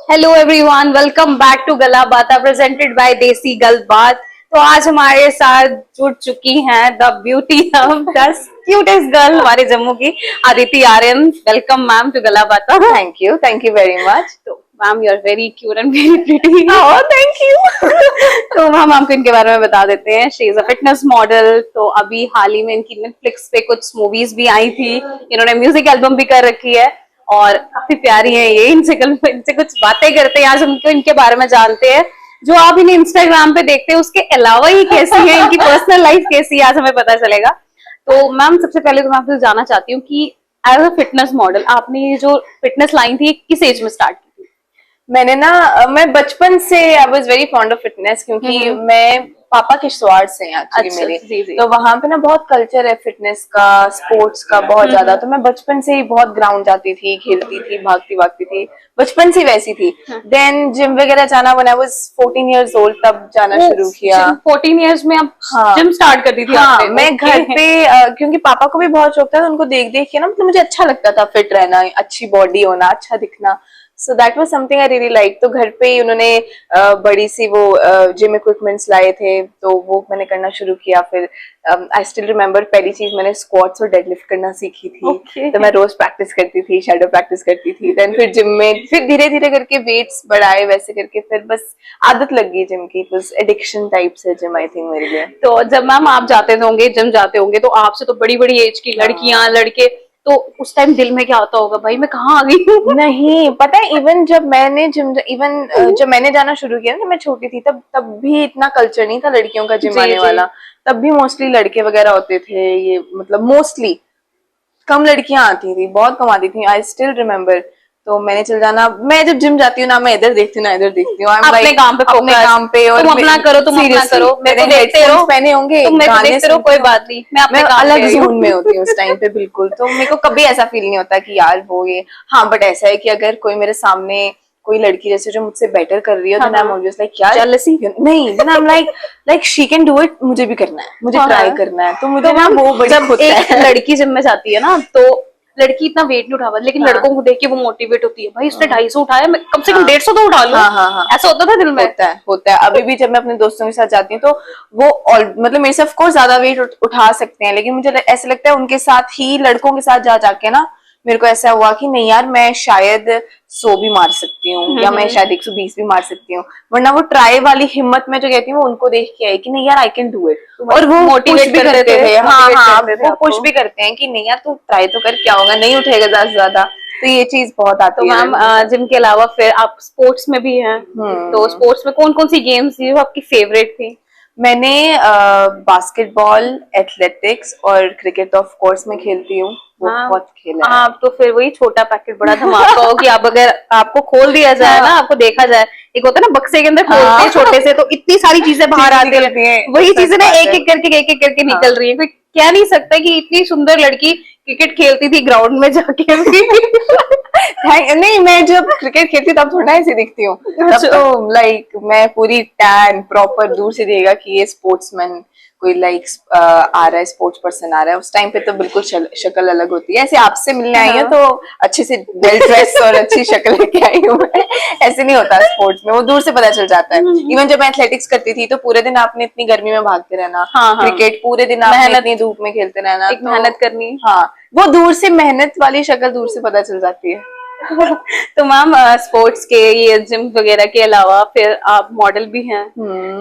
Hello everyone, welcome back to गला बाता presented by देसी गल बात। तो आज हमारे साथ जुड़ चुकी हैं the beauty of the cutest girl हमारे जम्मू की Aditi Aryan. Welcome ma'am to गला बाता। Thank you very much. तो ma'am you are very cute and very pretty. Oh thank you. तो मैम आपको इनके बारे में बता देते हैं। She is a fitness model. तो अभी हाल ही में इनकी नेटफ्लिक्स पे कुछ मूवीज भी आई थी, इन्होंने म्यूजिक एल्बम भी कर रखी है और काफी प्यारी है ये। इनसे कुछ बातें करते हैं, आज हमको इनके बारे में जानते हैं। जो आप इन्हें इंस्टाग्राम पे देखते हैं उसके अलावा ही कैसी है, इनकी पर्सनल लाइफ कैसी है, आज हमें पता चलेगा। तो मैम सबसे पहले तो मैं आपसे जानना चाहती हूँ कि एज अ फिटनेस मॉडल आपने ये जो फिटनेस लाइन थी किस एज में स्टार्ट की थी? मैं बचपन से I was very fond of fitness क्योंकि मैं पापा किश्तवाड़ से हैं एक्चुअली अच्छा, मेरे। जी, जी। तो वहां पे ना बहुत कल्चर है फिटनेस का, स्पोर्ट्स का बहुत ज्यादा। तो मैं बचपन से ही बहुत ग्राउंड जाती थी, खेलती थी, भागती भागती थी, बचपन से वैसी थी। देन जिम वगैरह जाना when I was 14 years old तब जाना शुरू किया। 14 इयर्स में आप हाँ जिम स्टार्ट कर दी थी हाँ आपने? मैं घर पे क्योंकि पापा को भी बहुत शौक था, तो उनको देख देख के ना मतलब मुझे अच्छा लगता था फिट रहना, अच्छी बॉडी होना, अच्छा दिखना। So that was something I really like. तो घर पे ही उन्होंने बड़ी सी वो जिम इक्विपमेंट्स लाए थे, तो वो मैंने करना शुरू किया। फिर आई स्टिल रिमेम्बर पहली चीज मैंने स्क्वाट्स और डेडलिफ्ट करना सीखी थी। Okay. तो मैं रोज प्रैक्टिस करती थी, शैडो प्रैक्टिस करती थी। देन फिर जिम में फिर धीरे धीरे करके वेट्स बढ़ाए, वैसे करके फिर बस आदत लग गई जिम की। इट वाज एडिक्शन टाइप से जिम आई थिंक मेरे लिए। तो जब मैम आप जाते होंगे, जिम जाते होंगे, तो आपसे तो बड़ी बड़ी एज की लड़कियां लड़के, तो उस टाइम दिल में क्या होता होगा, भाई मैं कहाँ आ गई हूँ? नहीं पता है, इवन जब मैंने जब मैंने जाना शुरू किया ना, जब मैं छोटी थी, तब भी इतना कल्चर नहीं था लड़कियों का जिम जी, आने जी। वाला। तब भी मोस्टली लड़के वगैरह होते थे, ये मतलब मोस्टली कम लड़कियां आती थी, बहुत कम आती थी। I still remember. तो मैंने चल जाना, मैं जब जिम जाती हूँ ना, मैं इधर देखती हूँ ना इधर देखती हूँ। अपने काम पे अपने फोकस, काम पे। और तुम अपना करो, तुम अपना सीरियसली करो, मेरे को देखते हेडफोन्स रहो, पहने होंगे, तुम मेरे को गाने देखते रहो, सुनती कोई हूँ। बात नहीं, मैं अपने मैं काम पे अलग आई हूँ। जोन में होती हूँ उस टाइम पे बिल्कुल। तो मेरे को कभी ऐसा फील नहीं होता कि यार वो ये। हाँ बट ऐसा है कि अगर कोई मेरे सामने कोई लड़की जैसे जो मुझसे बेटर कर रही है, हाँ, then I am always like यार जेलसी? नहीं, then I am like she can do it, मुझे भी करना है, मुझे हाँ, ट्राई हाँ। करना है। तो मुझे तो ना मैम वो बड़ी जब खुद एक है। लड़की जिम में जाती है ना, तो लड़की इतना वेट नहीं उठा पाती, लेकिन हाँ लड़कों को देख के वो मोटिवेट होती है, भाई उसने 250 उठाया, मैं कम से कम हाँ 150 तो उठा लूं। हाँ ऐसा होता था दिल में? होता है अभी भी। जब मैं अपने दोस्तों के साथ जाती हूँ तो वो मतलब मेरे से ऑफ कोर्स ज्यादा वेट उठा सकते हैं, लेकिन मुझे ऐसा लगता है उनके साथ ही, लड़कों के साथ जा जाके ना मेरे को ऐसा हुआ कि नहीं यार, मैं शायद 100 भी मार सकती हूँ, या मैं शायद 120 भी मार सकती हूँ। वरना वो ट्राई वाली हिम्मत में जो कहती हूँ, उनको देख के आई कि नहीं यार आई कैन डू इट। और वो पुश भी करते थे। हाँ हाँ वो पुश भी करते हैं कि नहीं यार तू ट्राई तो कर, क्या होगा, नहीं उठेगा ज्यादा से ज्यादा। तो ये चीज बहुत तो आती है मैम जिम के अलावा फिर आप स्पोर्ट्स में भी हैं, तो स्पोर्ट्स में कौन कौन सी गेम्स थी जो आपकी फेवरेट थी? मैंने बास्केटबॉल, एथलेटिक्स और क्रिकेट ऑफ कोर्स में खेलती हूँ, वो हाँ, बहुत खेला है। आप तो फिर वही छोटा पैकेट बड़ा धमाका हो कि आप अगर आपको खोल दिया जाए ना, आपको देखा जाए, एक होता है ना बक्से के अंदर खोलते हैं छोटे से, तो इतनी सारी चीजें बाहर आती निकलती है, हैं, वही सच चीजें ना बात है। एक एक करके निकल रही है। कोई कह नहीं सकता कि इतनी सुंदर लड़की क्रिकेट खेलती थी ग्राउंड में जाके भी। नहीं, मैं जब क्रिकेट खेलती हूँ तब थोड़ा ऐसी दिखती हूँ। तब तो लाइक मैं पूरी टैन प्रॉपर, दूर से देगा कि ये स्पोर्ट्समैन कोई लाइक आ रहा है, स्पोर्ट्स पर्सन आ रहा है। उस टाइम पे तो बिल्कुल शक्ल अलग होती है। ऐसे आपसे मिलने आई हूँ तो अच्छे से वेल ड्रेस और अच्छी शक्ल लेके आई हूँ मैं। ऐसे नहीं होता स्पोर्ट्स में, वो दूर से पता चल जाता है। इवन जब मैं एथलेटिक्स करती थी तो पूरे दिन आपने इतनी गर्मी में भागते रहना, क्रिकेट पूरे दिन आपने इतनी धूप में खेलते रहना, एक मेहनत करनी। हाँ वो दूर से मेहनत वाली शक्ल दूर से पता चल जाती है। तो मैम स्पोर्ट्स के ये जिम वगैरह के अलावा फिर आप मॉडल भी हैं,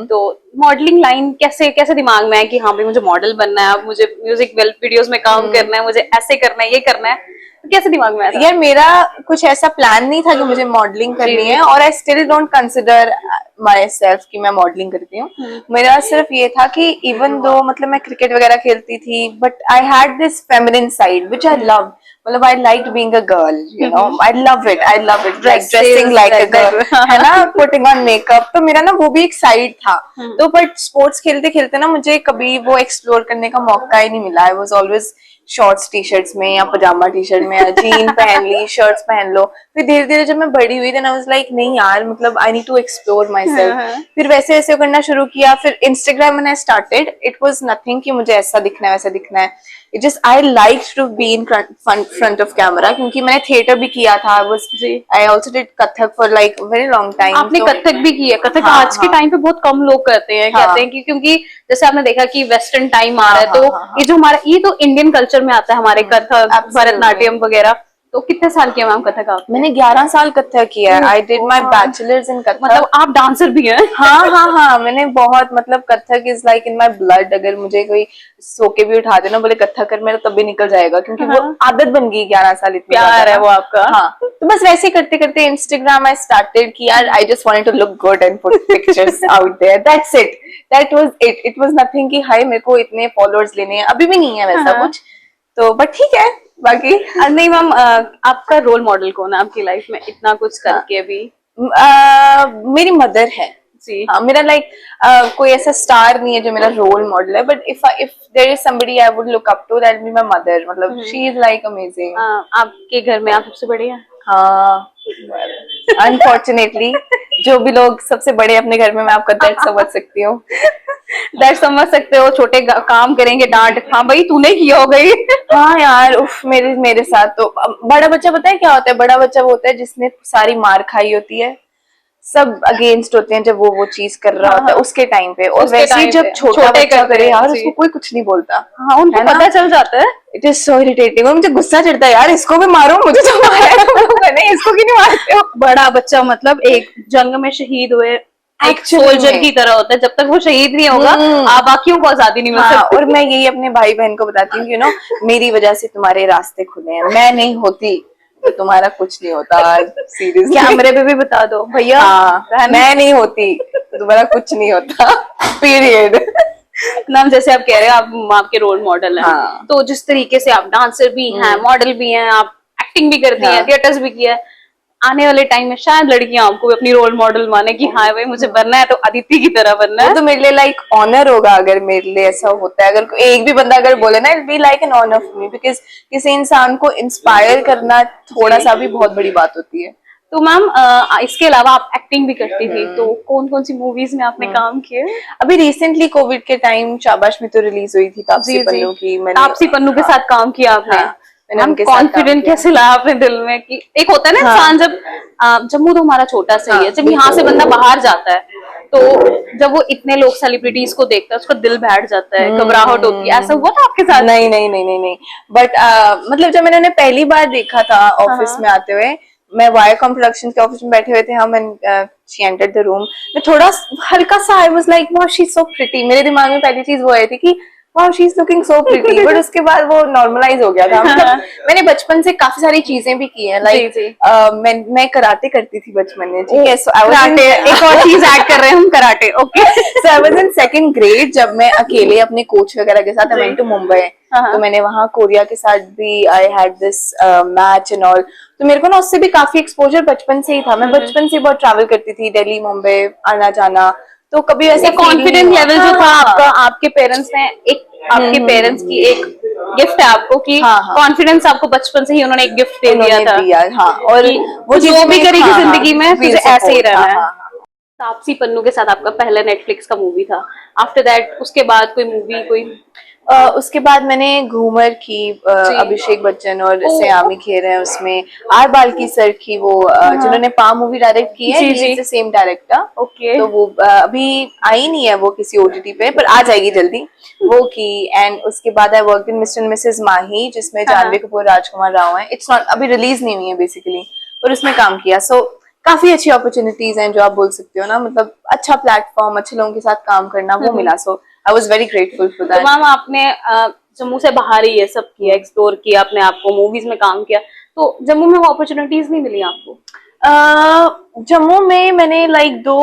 तो मॉडलिंग लाइन कैसे कैसे दिमाग में है कि हाँ भाई मुझे मॉडल बनना है, अब मुझे म्यूजिक वीडियोस में काम करना है, मुझे ऐसे करना है, ये करना है, तो कैसे दिमाग में आया? यार मेरा कुछ ऐसा प्लान नहीं था कि मुझे मॉडलिंग करनी है, और I still don't consider my self कि मैं मॉडलिंग करती हूँ। मेरा सिर्फ ये था कि इवन दो मतलब मैं क्रिकेट वगैरह खेलती थी, but I had this feminine side which I love. मतलब I like being a girl, you know, I love it like dressing like a girl, है ना, पुटिंग ऑन मेकअप। तो मेरा ना वो भी एक साइड था। तो बट स्पोर्ट्स खेलते खेलते ना मुझे कभी वो एक्सप्लोर करने का मौका ही नहीं मिला। I was always shorts T shirts में, या पजामा टी शर्ट में, या जीन पहन ली, शर्ट्स पहन लो। फिर धीरे धीरे जब मैं बड़ी हुई, देन आई वाज लाइक नहीं यार, मतलब I need to explore myself. फिर वैसे वैसे करना शुरू किया। फिर इंस्टाग्राम मैंने स्टार्टेड, इट वाज नथिंग कि मुझे ऐसा दिखना है वैसा दिखना है। It just I like to be in front of camera, क्योंकि मैंने थिएटर भी किया था, I also did Kathak for like very long time. आपने कथक भी की है? कथक हाँ, आज के टाइम पे बहुत कम लोग करते हैं, हाँ, कहते हैं कि क्योंकि जैसे आपने देखा कि वेस्टर्न टाइम आ रहा है, हाँ, तो हाँ, ये जो हमारा, ये तो इंडियन कल्चर में आता है हमारे कथक, Absolutely. भरतनाट्यम वगैरह। तो कितने साल किया मैम कथक आप? मैंने 11 साल कथक किया है। I did my bachelors in Kathak. मतलब आप डांसर भी हैं? हाँ हाँ हाँ, मैंने बहुत, मतलब Kathak is like in my blood. अगर मुझे कोई सो के भी उठा देना, बोले कथक कर, मेरा तब भी निकल जाएगा, क्योंकि वो आदत बन गई 11 साल। इतनी प्यार है वो आपका। हाँ, तो बस वैसे करते करते इंस्टाग्राम आई स्टार्टेड कि यार I just wanted to look good and put pictures out there, that's it, that was it. It was nothing कि हाय मेरे को इतने फॉलोअर्स लेने हैं, अभी भी नहीं है वैसा कुछ, तो बट ठीक है बाकी। नहीं मैम, आपका रोल मॉडल कौन है आपकी लाइफ में इतना कुछ करके भी? मेरी मदर है जी। हाँ, मेरा लाइक कोई ऐसा स्टार नहीं है जो मेरा रोल मॉडल है, but if there is somebody I would look up to, that be my mother. मतलब शी इज लाइक अमेजिंग। आपके घर में आप सबसे बड़ी हैं? हाँ, अनफॉर्चुनेटली जो भी लोग सबसे बड़े अपने घर में, मैं आपका दर्द समझ सकती हूँ। दर्द समझ सकते हो, छोटे काम करेंगे डांट, हाँ भाई तूने किया हो गई। हाँ यार, उफ, मेरे साथ तो बड़ा बच्चा, पता है क्या होता है, बड़ा बच्चा वो होता है जिसने सारी मार खाई होती है, सब अगेंस्ट होते हैं जब वो चीज कर रहा होता है उसके टाइम पे, और वैसे ही जब छोटा बच्चा करे यार, उसको कोई कुछ नहीं बोलता। हाँ, उनको पता चल जाता है। इट इज सो इरिटेटिंग, और मुझे गुस्सा चढ़ता है यार, इसको भी मारो, मुझे तो मारा है तुम लोगों ने, इसको क्यों नहीं मारते हो? बड़ा बच्चा मतलब एक जंग में शहीद हुए एक सोल्जर की तरह होता है, जब तक वो शहीद नहीं होगा बाकियों को आजादी नहीं मिल सकती। और मैं यही अपने भाई बहन को बताती हूँ, यू नो, मेरी वजह से तुम्हारे रास्ते खुले हैं, मैं नहीं होती तो तुम्हारा कुछ नहीं होता। सीरियसली कैमरे पे भी बता दो भैया, मैं नहीं होती तो तुम्हारा कुछ नहीं होता, पीरियड। मैम जैसे आप कह रहे हो आप आपके रोल मॉडल हैं, हाँ। तो जिस तरीके से आप डांसर भी हैं, मॉडल भी हैं, आप एक्टिंग भी करती हैं, थिएटर्स भी किया है, आने वाले टाइम में शायद लड़कियां आपको अपनी रोल मॉडल माने कि हाँ भाई मुझे बनना है तो अदिति की तरह बनना है। तो मेरे लिए लाइक ऑनर होगा अगर मेरे लिए ऐसा होता है, अगर एक भी बंदा अगर बोले ना, it be like an honour for me, because किसी इंसान को इंस्पायर करना थोड़ा सा भी बहुत बड़ी बात होती है। तो मैम इसके अलावा आप एक्टिंग भी करती थी, तो कौन कौन सी मूवीज में आपने काम किए? अभी रिसेंटली कोविड के टाइम शाबाश भी तो रिलीज हुई थी, तापसी पन्नू की। मैंने तापसी पन्नू के साथ काम किया आपने? मैंने कॉन्फिडेंट कैसे लाया अपने दिल में कि एक होता है ना इंसान जब जम्मू तो हमारा छोटा सा ही है, जब यहाँ से बंदा बाहर जाता है तो जब वो इतने लोग सेलिब्रिटीज को देखता है उसका दिल बैठ जाता है, घबराहट होती है, ऐसा हुआ था आपके साथ? नहीं नहीं नहीं नहीं नहीं, बट मतलब जब मैंने उन्हें पहली बार देखा था ऑफिस में आते हुए, मैं वायरकॉम प्रोडक्शन के ऑफिस में बैठे हुए थे हम, and she entered the room, मैं थोड़ा हल्का सा I was like wow she is so pretty, मेरे दिमाग में पहली चीज वो आई थी कि wow she is looking so pretty, but उसके बाद वो नॉर्मलाइज हो गया था। मतलब मैंने बचपन से काफी सारी चीजें भी की हैं, लाइक मैं कराटे करती थी बचपन में, ठीक है, सो आई वाज एक और चीज ऐड कर रहे हैं हम, karate, okay. So I was in second grade जब मैं अकेले अपने कोच वगैरह के साथ आई वेंट टू मुंबई, तो मैंने वहां कोरिया के साथ भी आई had this match and all, तो मेरे को ना उससे भी काफी एक्सपोजर बचपन से ही था। मैं बचपन से बहुत ट्रैवल करती थी, दिल्ली मुंबई आना जाना, तो कभी वैसे कॉन्फिडेंस लेवल जो था आपका, आपके पेरेंट्स ने आपके पेरेंट्स की एक गिफ्ट है आपको कि कॉन्फिडेंस आपको बचपन से ही उन्होंने एक गिफ्ट दे दिया था। और वो जो भी करेगी जिंदगी में तुझे ऐसे ही रहना है। तापसी पन्नू के साथ आपका पहला नेटफ्लिक्स का मूवी था, आफ्टर दैट उसके बाद कोई मूवी कोई? उसके बाद मैंने घूमर की, अभिषेक बच्चन और सयामी खेर है उसमें, आर बाल्की सर की, वो जिन्होंने पा मूवी डायरेक्ट की है, he is the same director, okay. तो वो अभी आई नहीं है वो किसी ओटीटी पे, पर आ जाएगी जल्दी, वो की। एंड उसके बाद I work in Mr and Mrs Mahi, जिसमें जानवी कपूर राजकुमार राव है, इट्स नॉट अभी रिलीज नहीं हुई है बेसिकली, पर उसमें काम किया। सो काफी अच्छी अपॉर्चुनिटीज हैं जो आप बोल सकते हो ना, मतलब अच्छा प्लेटफॉर्म, अच्छे लोगों के साथ काम करना, वो मिला। So I was very grateful for that. तो मैम आपने जम्मू से बाहर ही ये सब किया, एक्सप्लोर किया अपने आप को, मूवीज में काम किया, तो जम्मू में वो अपॉर्चुनिटीज नहीं मिली आपको? जम्मू में मैंने लाइक 2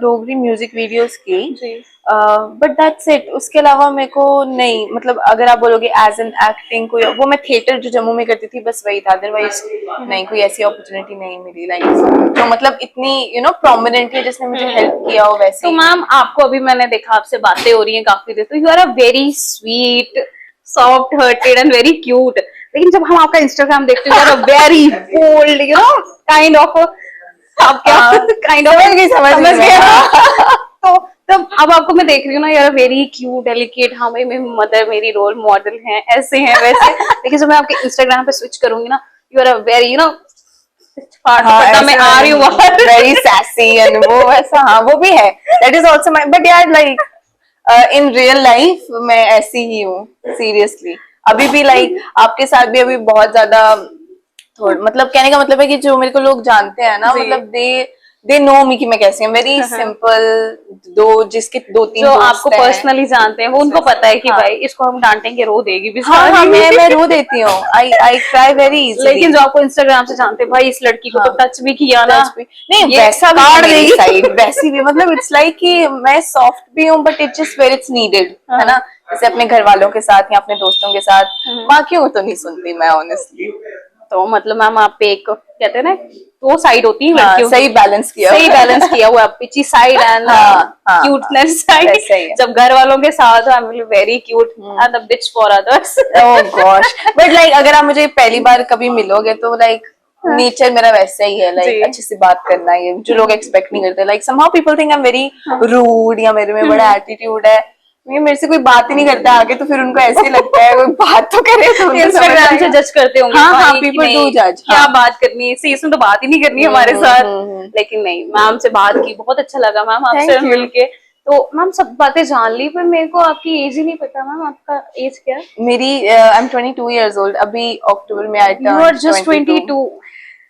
डोगरी म्यूजिक वीडियोस की, बट दैट्स इट। उसके अलावा मेरे को नहीं, मतलब अगर आप बोलोगे एज एन एक्टिंग कोई, वो मैं थिएटर जो जम्मू में करती थी बस वही था, अदरवाइज नहीं कोई ऐसी अपॉर्चुनिटी नहीं मिली लाइक जो मतलब इतनी यू नो प्रोमिनेंटली जिसने मुझे हेल्प किया हो वैसे। तो मैम आपको अभी मैंने देखा आपसे बातें हो रही हैं काफी देर, तो you are a very sweet, soft hearted and very cute, लेकिन जब हम आपका इंस्टाग्राम देखते हैं, you are a very bold, you know kind of, आप क्या काइंड ऑफ समझ गए। तो तब अब आपको मैं देख रही हूँ ना, यार वेरी क्यूट डेलिकेट, हाँ भाई मेरी मदर मेरी रोल मॉडल है, ऐसे हैं वैसे। लेकिन जब मैं आपके इंस्टाग्राम पे स्विच करूंगी ना, यू आर अ वेरी हाँ, मैं आ रही हूँ बाहर। वेरी सैसी एंड वो वैसा, हाँ वो भी है, that is also my, but यार लाइक इन रियल लाइफ मैं ऐसी ही हूँ, सीरियसली। अभी भी लाइक आपके साथ भी अभी बहुत ज्यादा मतलब कहने का मतलब है कि जो मेरे को लोग जानते हैं ना, जी। मतलब दे नो मी कि मैं कैसी हूँ, वेरी सिंपल। जिसके 2-3 जो दोस्त आपको हैं, पर्सनली जानते हैं वो उनको पता है कि हाँ। भाई इसको हम डांटेंगे रो देगी हाँ हाँ, बेचारी। मैं रो देती हूँ, आई क्राई वेरी इजीली। लेकिन जो आपको इंस्टाग्राम से जानते हैं, भाई इस लड़की को तो टच भी किया ना, नहीं ये वैसा भी काट है मेरी देगी। साइड, वैसी भी मतलब इट्स लाइक कि मैं सॉफ्ट भी हूँ, but it's just where it's needed, है ना। जैसे अपने घर वालों के साथ या अपने दोस्तों के साथ, बाकियों को तो नहीं सुनती मैं ऑनेस्टली। तो मतलब मैम आप पे एक कहते हैं ना, दो साइड होती है हाँ, लड़कियों की। सही बैलेंस किया सही बैलेंस किया हुआ है, पिची साइड एंड हाँ, क्यूटनेस वैसा ही साइड। है। जब घर वालों के साथ I am very cute and the bitch for others. Oh gosh, but like अगर आप मुझे पहली बार कभी मिलोगे तो लाइक नेचर मेरा वैसा ही है, जी। लाइक अच्छे से बात करना, ये जो लोग एक्सपेक्ट नहीं करते, like somehow people think I am very rude या मेरे में बड़ा एटीट्यूड है, मेरे से कोई बात ही नहीं करता आगे, तो फिर उनको ऐसे ही लगता है कोई बात तो करे तो उनको समझ इंस्टाग्राम से आएगा। जज करते होंगे हाँ भाई हाँ, कि पीपल नहीं, डू जज, क्या बात करनी है इससे, इसमें तो बात ही नहीं करनी हमारे साथ। हम्म। लेकिन नहीं, मैम से बात की, बहुत अच्छा लगा मैम आपसे Thank you. मिलके। तो मैम सब बातें जान ली, पर मेरे को आपकी एज ही नहीं पता। मैम आपका एज क्या है? मेरी आई एम 22 years old, अभी अक्टूबर में आई यू आर जस्ट 22।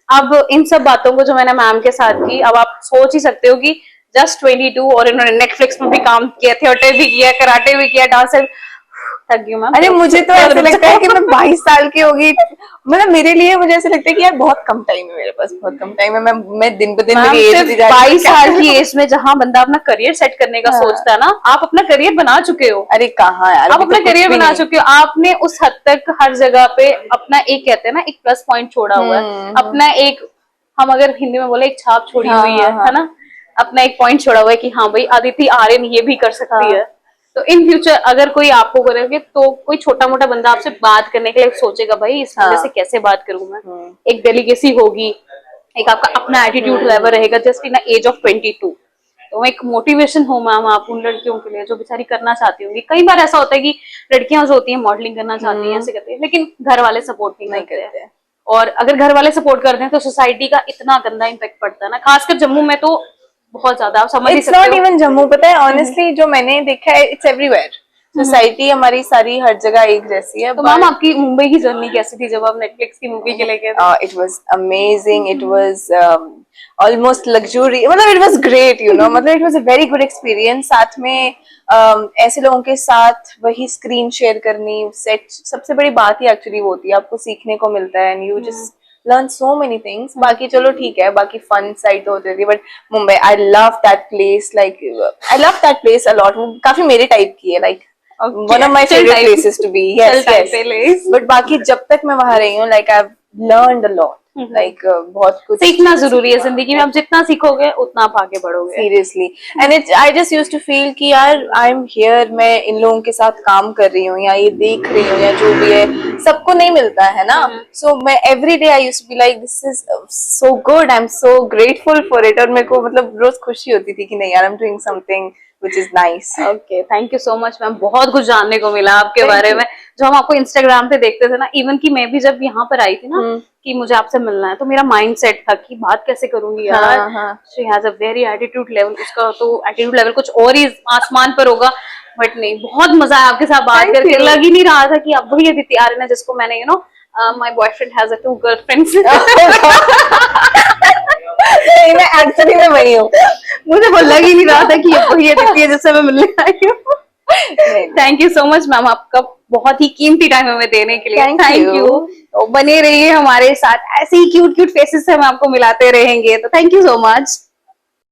अब इन सब बातों को जो मैंने मैम के साथ की, अब आप सोच ही सकते हो कि जस्ट 22, और इन्होंने नेटफ्लिक्स में भी काम किया, थिएटर भी किया, कराटे भी किया, डांस। थक गई मैम। अरे मुझे तो ऐसा लगता है कि मैं 22 साल की होगी, मतलब मेरे लिए मुझे ऐसा लगता है कि यार बहुत कम टाइम है मेरे पास, बहुत कम टाइम है, मैं दिन ब दिन मैम मेरी एज सिर्फ होती जा रही है, 22 क्या साल करूं? की एज में जहां बंदा अपना करियर सेट करने का सोचता है ना, आप अपना करियर बना चुके हो। अरे कहाँ यार, आप अभी अपना तो कुछ करियर भी बना नहीं। चुके हो, आपने उस हद तक हर जगह पे अपना एक कहते हैं ना एक प्लस पॉइंट छोड़ा हुआ है, अपना एक, हम अगर हिंदी में बोले एक छाप छोड़ी हाँ, हुई हाँ, है ना, अपना एक पॉइंट छोड़ा हुआ है कि हाँ भाई अदिति आर्यन ये भी कर सकती है। तो इन फ्यूचर अगर कोई आपको करेंगे तो कोई छोटा मोटा बंदा आपसे बात करने के लिए सोचेगा भाई इस बंदे से कैसे बात करूं मैं, एक डेलीकेसी होगी, एक आपका अपना एटीट्यूड लेवल रहेगा जस्ट इन एज ऑफ 22। तो एक मोटिवेशन हो मैम आप उन लड़कियों के लिए जो बेचारी करना चाहती होंगी। कई बार ऐसा होता है कि लड़कियां जो होती हैं मॉडलिंग करना चाहती हैं, ऐसे करती हैं, लेकिन घर वाले सपोर्ट नहीं करते हैं। और अगर घर वाले सपोर्ट करते हैं तो सोसाइटी का इतना गंदा इम्पैक्ट पड़ता है ना, खासकर जम्मू में तो बहुत ज्यादा, आप समझ ही इट्स सकते नॉट हो। इवन जम्मू, पता है ऑनेस्टली जो मैंने देखा है, इट्स एवरीवेयर, सोसाइटी हमारी सारी हर जगह एक जैसी है। तो मैम आपकी मुंबई की जर्नी कैसी थी जब आप नेटफ्लिक्स की मूवी के लिए गए थे? It was amazing, it was almost luxury, मतलब it was great, you know, मतलब it was a very good experience. साथ में ऐसे लोगों के साथ वही स्क्रीन शेयर करनी, सेट, सबसे बड़ी बात ही एक्चुअली वो होती है, आपको सीखने को मिलता है and you just learn so many things। बाकी चलो ठीक है, बाकी फन साइड तो होती थी, but Mumbai I love that place, like I love that place a lot. काफी मेरे टाइप की है, like one of my favourite places to be. Yes yes, but बाकी जब तक मैं वहां रही हूँ, like I have learned a lot, like बहुत कुछ सीखना जरूरी है जिंदगी में, आप जितना सीखोगे उतना आप आगे बढ़ोगे। Seriously, and it's I just used to feel कि यार आई एम हियर, मैं इन लोगों के साथ काम कर रही हूँ या ये देख रही हूँ या जो भी है, सबको नहीं मिलता है ना। सो मैं every day I used to be like this is so good, I am so grateful for it, और मेरे को मतलब रोज खुशी होती थी कि नहीं यार, I am doing something which is nice। Okay, thank you so much ma'am, बहुत कुछ जानने को मिला आपके बारे में, जो हम आपको इंस्टाग्राम पे देखते थे ना। इवन कि मैं भी जब यहाँ पर आई थी ना कि मुझे आपसे मिलना है, तो मेरा माइंड सेट था कि बात कैसे करूंगी यार, she has a very attitude level, उसका तो एटीट्यूड लेवल कुछ और ही आसमान पर होगा। बट नहीं, बहुत मजा आया आपके साथ बात करके, लग ही नहीं रहा था कि अब वही अदिति आर्यन है जिसको मैंने you know my boyfriend has a 2 girlfriends. नहीं, मैं एक्चुअली में वही हूँ, मुझे वो लग ही नहीं रहा था कि ये वही अदिति है जिससे मैं मिलने आई हूँ। Thank you so much ma'am, आपका बहुत ही कीमती टाइम हमें देने के लिए। Thank you. तो बने रहिए हमारे साथ, ऐसे ही क्यूट क्यूट फेसेस से हम आपको मिलाते रहेंगे। तो थैंक यू सो मच।